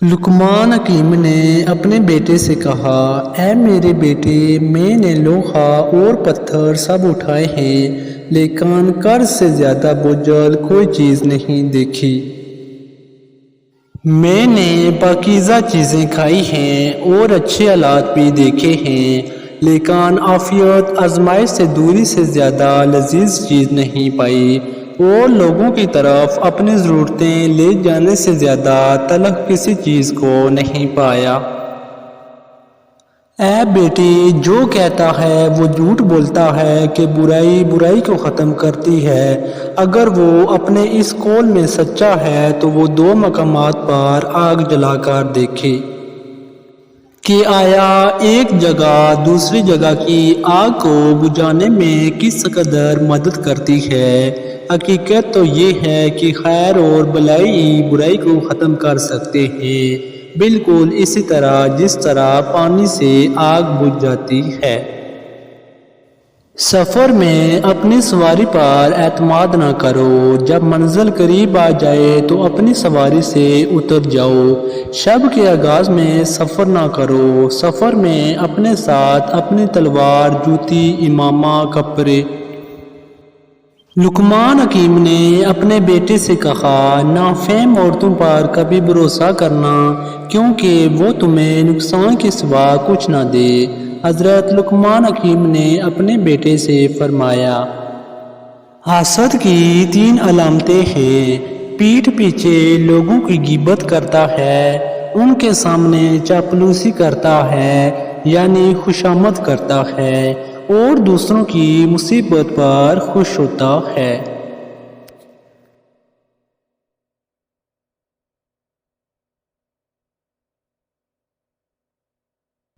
لقمان حکیم نے اپنے بیٹے سے کہا، اے میرے بیٹے، میں نے لوہا اور پتھر سب اٹھائے ہیں، لیکن قرض سے زیادہ بوجھل کوئی چیز نہیں دیکھی۔ میں نے پاکیزہ چیزیں کھائی ہیں اور اچھے آلات بھی دیکھے ہیں، لیکن عافیت آزمائش سے دوری سے زیادہ لذیذ چیز نہیں پائی، اور لوگوں کی طرف اپنی ضرورتیں لے جانے سے زیادہ تلخ کسی چیز کو نہیں پایا۔ اے بیٹی، جو کہتا ہے وہ جھوٹ بولتا ہے کہ برائی برائی کو ختم کرتی ہے۔ اگر وہ اپنے اس قول میں سچا ہے تو وہ دو مقامات پر آگ جلا کر دیکھے کہ آیا ایک جگہ دوسری جگہ کی آگ کو بجھانے میں کس قدر مدد کرتی ہے۔ حقیقت تو یہ ہے کہ خیر اور بھلائی برائی کو ختم کر سکتے ہیں، بالکل اسی طرح جس طرح پانی سے آگ بجھ جاتی ہے۔ سفر میں اپنی سواری پر اعتماد نہ کرو، جب منزل قریب آ جائے تو اپنی سواری سے اتر جاؤ۔ شب کے آغاز میں سفر نہ کرو، سفر میں اپنے ساتھ اپنی تلوار، جوتی، امامہ، کپڑے۔ لقمان حکیم نے اپنے بیٹے سے کہا، نافہم عورتوں پر کبھی بھروسہ کرنا، کیونکہ وہ تمہیں نقصان کے سوا کچھ نہ دے۔ حضرت لقمان حکیم نے اپنے بیٹے سے فرمایا، حسد کی 3 علامتیں ہیں۔ پیٹھ پیچھے لوگوں کی غیبت کرتا ہے، ان کے سامنے چاپلوسی کرتا ہے یعنی خوشامد کرتا ہے، اور دوسروں کی مصیبت پر خوش ہوتا ہے۔